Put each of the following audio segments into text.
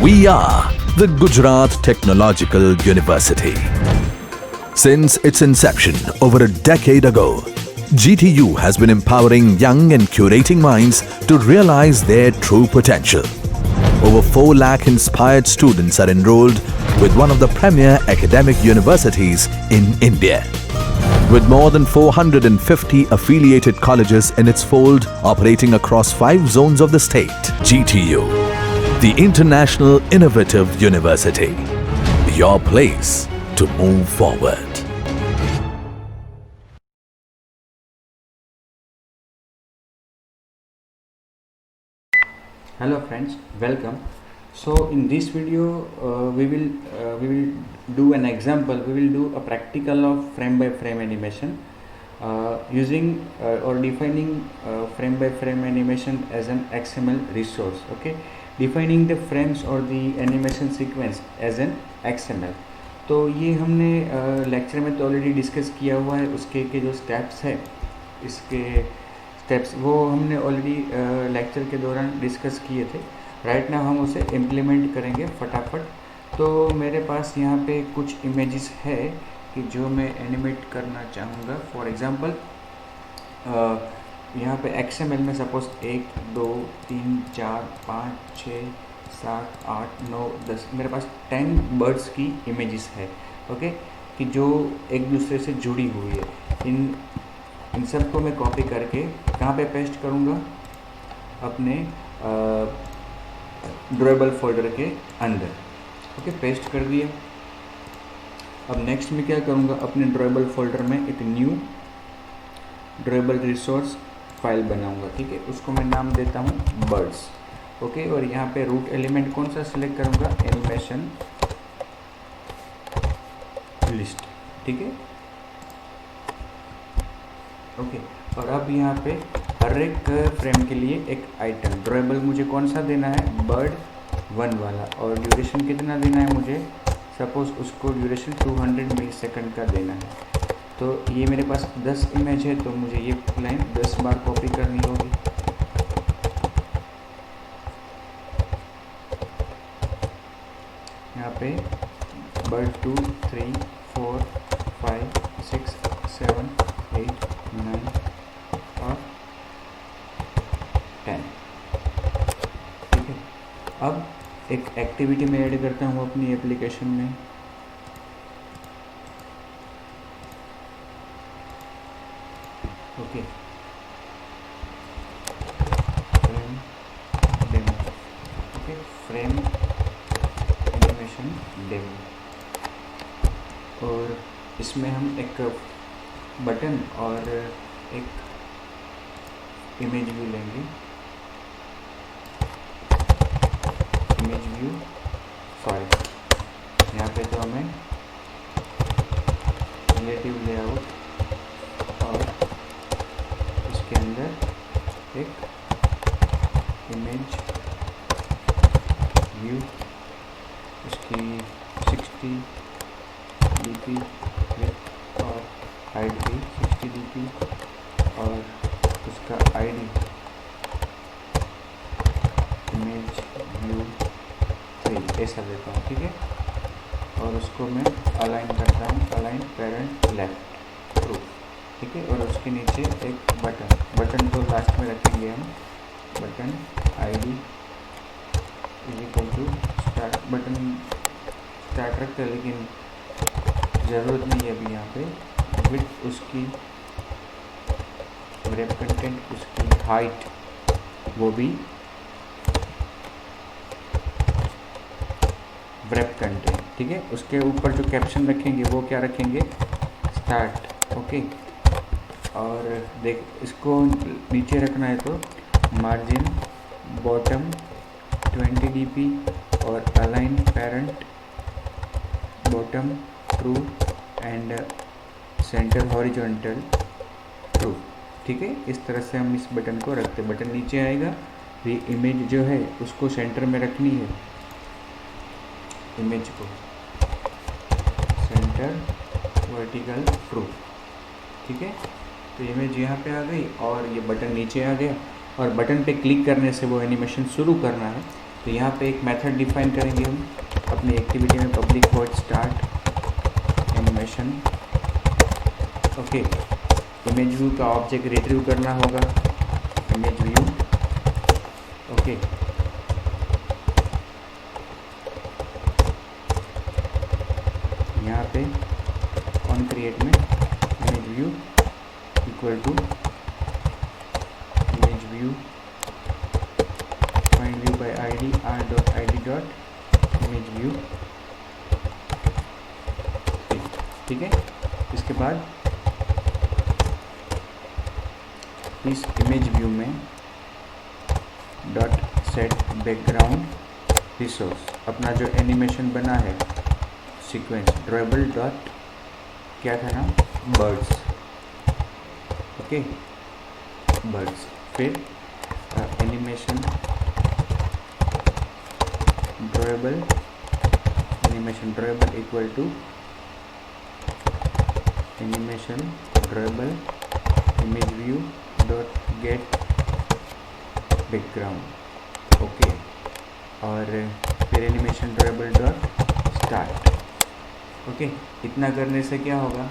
We are the Gujarat Technological University. Since its inception over a decade ago, GTU has been empowering young and curating minds to realize their true potential. Over 4 lakh inspired students are enrolled with one of the premier academic universities in India. With more than 450 affiliated colleges in its fold operating across 5 zones of the state, GTU, the International Innovative University, your place to move forward. Hello friends, welcome. So in this video we will do an example. We will do a practical of frame by frame animation using or defining frame by frame animation as an XML resource. Okay, defining the frames or the animation sequence as an XML. तो ये हमने lecture में तो already discuss किया हुआ है. उसके के जो स्टेप्स है, इसके स्टेप्स वो हमने ऑलरेडी लेक्चर के दौरान डिस्कस किए थे. राइट नाउ हम उसे इम्प्लीमेंट करेंगे फटाफट. तो मेरे पास यहाँ पे कुछ इमेजेस है कि जो मैं एनिमेट करना चाहूँगा. फॉर एग्जांपल यहाँ पे XML में सपोज 1 2 3 4 5 6 7 8 9 10 मेरे पास 10 बर्ड्स की इमेजेस है. ओके, कि जो एक दूसरे से जुड़ी हुई है. इन सब को मैं कॉपी करके कहाँ पे पेस्ट करूँगा? अपने ड्रॉएबल फोल्डर के अंदर. ओके, पेस्ट कर दिया. अब नेक्स्ट में क्या करूँगा? अपने ड्रॉएबल फोल्डर में एक न्यू ड्रॉएबल रिसोर्स फाइल बनाऊँगा. ठीक है, उसको मैं नाम देता हूँ बर्ड्स. ओके, और यहाँ पे रूट एलिमेंट कौन सा सिलेक्ट करूँगा? Animation list. ठीक है, ओके. और अब यहाँ पे हर एक फ्रेम के लिए एक आइटम ड्रॉएबल मुझे कौन सा देना है? बर्ड 1 वाला. और ड्यूरेशन कितना देना है मुझे? सपोज उसको ड्यूरेशन 200 मिली सेकंड का देना है. तो ये मेरे पास 10 इमेज है, तो मुझे ये लाइन 10 बार कॉपी करनी होगी. यहाँ पे बर्ड 2 3 4 5 6 7 8 9 और 10. ठीक है, अब एक एक्टिविटी में ऐड करता हूँ अपनी एप्लीकेशन में. Okay, frame demo. Okay, frame animation demo. और इसमें हम एक बटन और एक इमेज व्यू लेंगे. Image view file. यहाँ पे तो हमें रिलेटिव लेआउट और इसके अंदर एक इमेज व्यू, उसकी 60 dp विड्थ और हाइट भी 60 dp और उसका आईडी इमेज व्यू 3 ऐसा देता हूँ. ठीक है, और उसको मैं अलाइन करता हूँ, अलाइन पेरेंट लेफ्ट ट्रू. ठीक है, और उसके नीचे एक बटन को लास्ट में रखेंगे हम. Button ID is equal to start. Button start रखते हैं, लेकिन ज़रूरत नहीं है अभी. यहाँ पे विड्थ उसकी, रैप कंटेंट उसकी, हाइट वो भी रैप कंटेंट. ठीक है, उसके ऊपर जो कैप्शन रखेंगे वो क्या रखेंगे? स्टार्ट. ओके, और देख इसको नीचे रखना है तो मार्जिन बॉटम 20 dp और align parent bottom true and centre horizontal true. ठीक है, इस तरह से हम इस बटन को रखते. बटन नीचे आएगा, ये इमेज जो है उसको सेंटर में रखनी है. इमेज को सेंटर वर्टिकल ट्रू. ठीक है, तो इमेज यहाँ पे आ गई और ये बटन नीचे आ गया. और बटन पे क्लिक करने से वो एनिमेशन शुरू करना है. तो यहाँ पे एक मेथड डिफाइन करेंगे हम अपनी एक्टिविटी में, public void start animation. Okay, image view का ऑब्जेक्ट रिट्रीव करना होगा, इमेज व्यू। ओके, यहाँ पे ऑन क्रिएट में image view equal to image view find view by ID r.id image view. ठीक है, इसके बाद इस इमेज व्यू में डॉट सेट बैकग्राउंड रिसोर्स, अपना जो एनिमेशन बना है सीक्वेंस ड्राइबल डॉट क्या था नाम, बर्ड्स। Okay, birds. फिर animation drawable equal to animation drawable image view dot get background. Okay, और फिर animation drawable dot start. Okay, इतना करने से क्या होगा,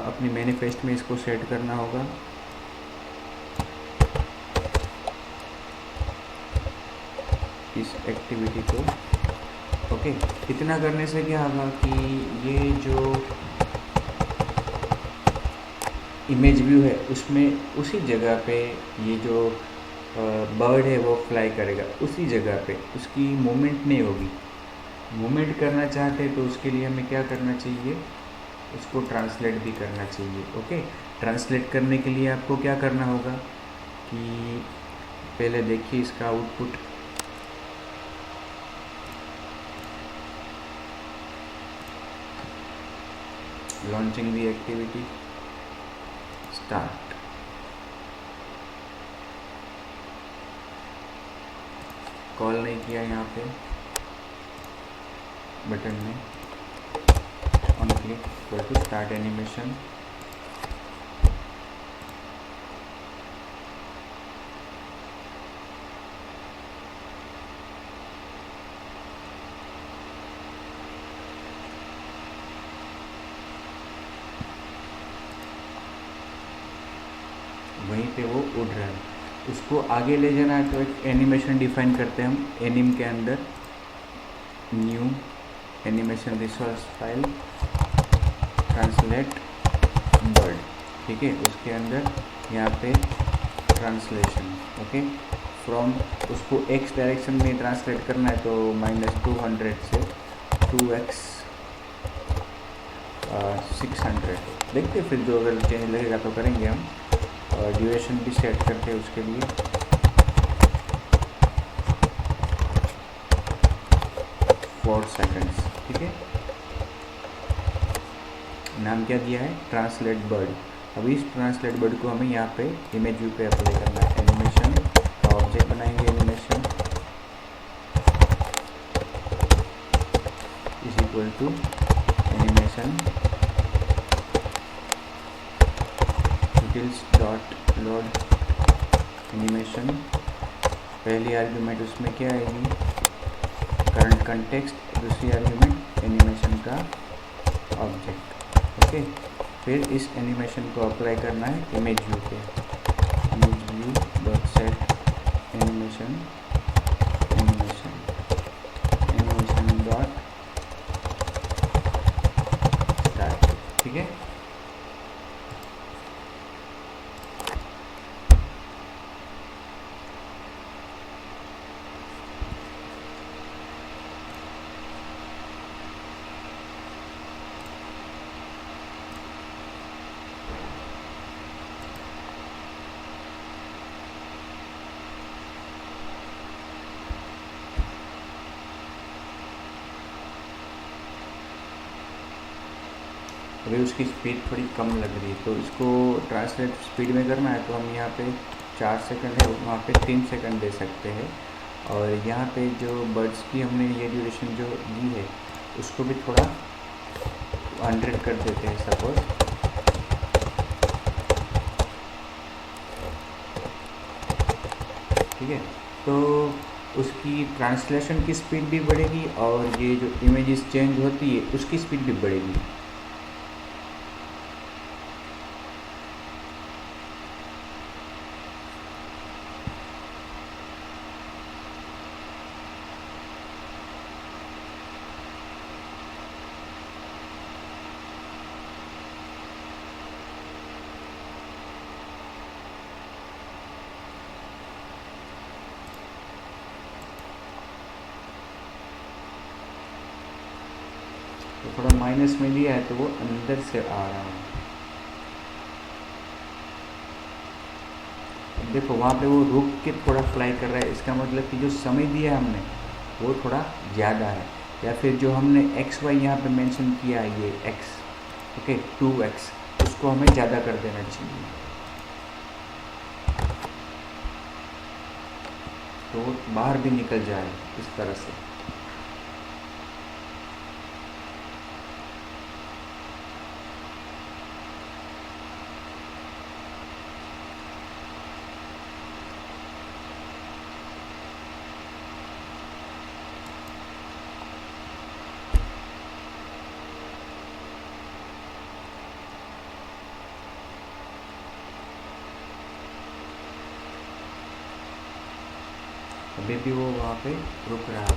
अपनी मैनिफेस्ट में इसको सेट करना होगा। इस एक्टिविटी को। ओके, इतना करने से क्या होगा कि ये जो इमेज व्यू है उसमें उसी जगह पे ये जो बर्ड है वो फ्लाई करेगा, उसी जगह पे उसकी मूवमेंट नहीं होगी। मूवमेंट करना चाहते हैं तो उसके लिए हमें क्या करना चाहिए, उसको ट्रांसलेट भी करना चाहिए। ओके, ट्रांसलेट करने के लिए आपको क्या करना होगा कि पहले देखिए इसका output. Launching the activity, start. Call नहीं किया यहाँ पे बटन में, on click equal to start animation. वहीं पे वो उड़ रहा है, उसको आगे ले जाना है तो एक एनिमेशन डिफाइन करते हैं हम एनिम के अंदर, new animation resource file translate bird. ठीक है, उसके अंदर यहाँ पे ट्रांसलेशन। ओके, फ्रॉम उसको एक्स डायरेक्शन में ट्रांसलेट करना है तो -200 से 2x 600। देखते फिर जो अगर चेंज लगेगा तो करेंगे हम। और ड्यूरेशन भी सेट करते हैं उसके लिए, 4 सेकंड्स। ठीक है, नाम क्या दिया है, ट्रांसलेट बर्ड। अब इस ट्रांसलेट बर्ड को हमें यहाँ पे इमेज व्यू पे अप्लाई करना है। एनिमेशन का ऑब्जेक्ट बनाएंगे, animation is equal to animation details dot load animation. पहली आर्ग्यूमेंट उसमें क्या आएगी, करंट कंटेक्स्ट। दूसरी आर्ग्यूमेंट एनिमेशन का ऑब्जेक्ट। ओके, फिर इस एनिमेशन को अप्लाई करना है इमेज व्यू पे, image view dot set animation dot start. ठीक है, अभी उसकी स्पीड थोड़ी कम लग रही है तो इसको ट्रांसलेट स्पीड में करना है तो हम यहाँ पे 4 सेकंड है, वहाँ पे 3 सेकंड दे सकते हैं। और यहाँ पे जो बर्ड्स की हमने ये ड्यूरेशन जो दी है उसको भी थोड़ा 100 कर देते हैं सपोज। ठीक है, तो उसकी ट्रांसलेशन की स्पीड भी बढ़ेगी और ये जो इमेजेस चेंज होती है उसकी स्पीड भी बढ़ेगी। तो थोड़ा माइनस में लिया है तो वो अंदर से आ रहा है। देखो वहाँ पे वो रुक के थोड़ा फ्लाई कर रहा है, इसका मतलब कि जो समय दिया है हमने वो थोड़ा ज़्यादा है। या फिर जो हमने एक्स वाई यहाँ पे मेंशन किया है, ये एक्स, ओके 2x, उसको हमें ज़्यादा कर देना चाहिए तो वो बाहर भी निकल जाए इस तरह से। अभी भी वो वहाँ पे रुक रहा है,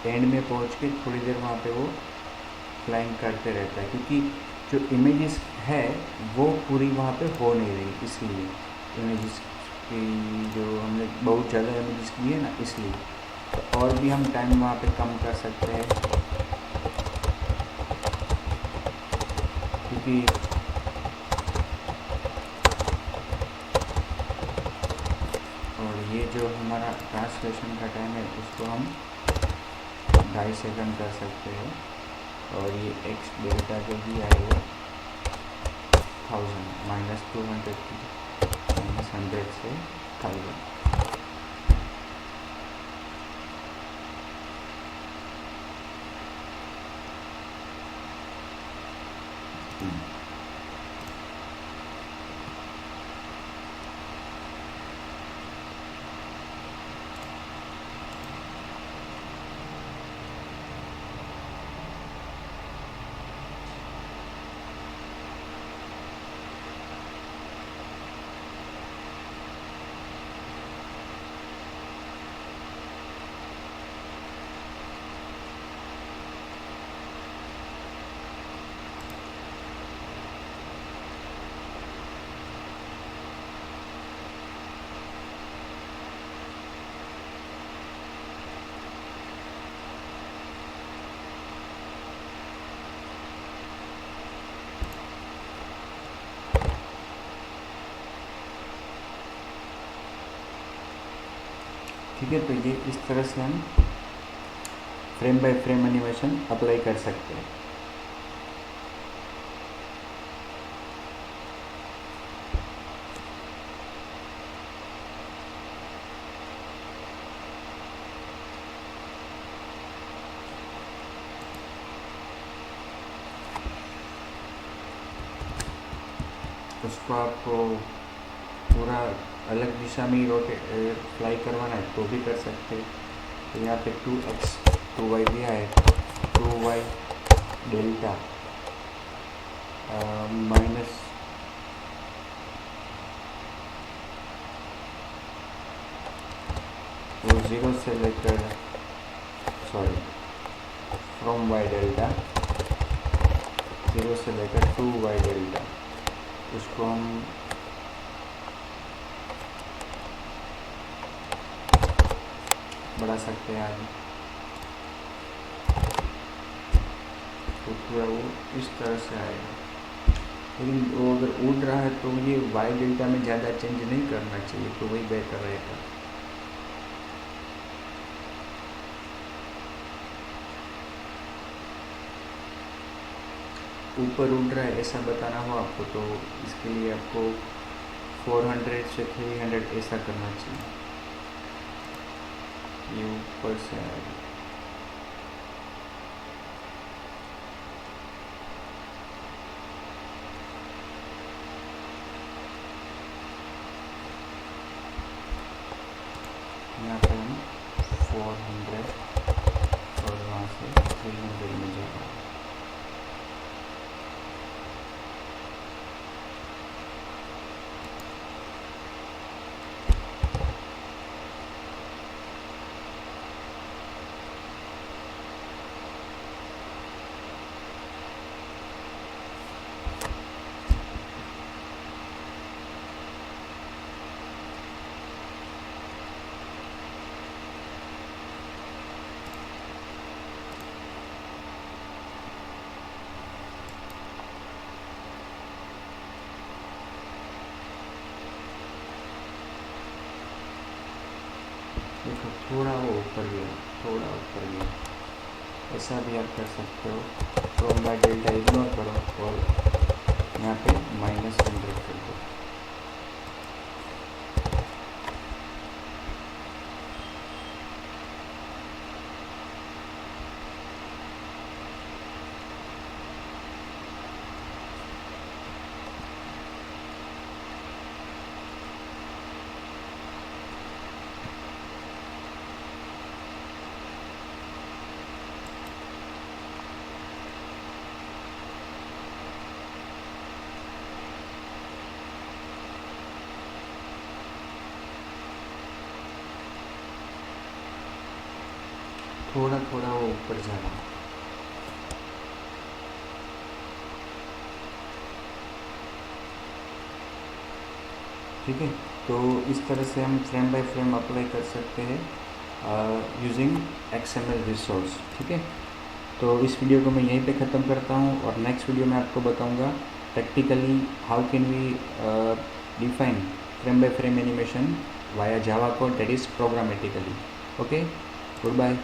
एंड में पहुँच के थोड़ी देर वहाँ पे वो फ्लाइंग करते रहता है, क्योंकि जो इमेजेस है वो पूरी वहाँ पे हो नहीं रही, इसलिए इमेजेस की जो हमने बहुत ज़्यादा इमेजेस की है ना, इसलिए। तो और भी हम टाइम वहाँ पे कम कर सकते हैं, क्योंकि और ये जो हमारा ट्रांसलेशन का टाइम है उसको हम 2.5 सेकंड कर सकते हैं। और ये एक्स डेल्टा जो भी है वो 1000 -200 -100 से 1000। ठीक है, तो ये इस तरह से हम frame by frame animation apply कर सकते हैं। उसको आपको पूरा अलग दिशा में ही रोटेट फ्लाई करवाना है तो भी कर सकते हैं। तो यहाँ पे 2x 2y दिया है, 2y डेल्टा माइनस वो 0 से लेकर फ्रॉम y डेल्टा 0 से लेकर 2y डेल्टा, उसको हम बढ़ा सकते हैं आगे। तो पूरा वो इस तरह से आएगा, लेकिन वो अगर उड़ रहा है तो ये वाई डेल्टा में ज़्यादा चेंज नहीं करना चाहिए, तो वही बेहतर रहेगा। ऊपर उड़ रहा है ऐसा बताना हो आपको, तो इसके लिए आपको 400 से 300 ऐसा करना चाहिए, ये ऊपर से आएगा। हम 400 और वहाँ से 300 में जाएगा। देखो थोड़ा वो ऊपर गया, थोड़ा ऊपर गया, ऐसा भी आप कर सकते हो। फ्रॉम बाय डेल्टा इग्नोर करो और यहाँ पे -100 कर दो। थोड़ा थोड़ा वो ऊपर जाना। ठीक है, तो इस तरह से हम फ्रेम बाय फ्रेम अप्लाई कर सकते हैं यूजिंग XML रिसोर्स। ठीक है, तो इस वीडियो को मैं यहीं पे ख़त्म करता हूँ और नेक्स्ट वीडियो में आपको बताऊँगा practically how can we define frame by frame animation via Java code, that is programmatically. Okay, good bye.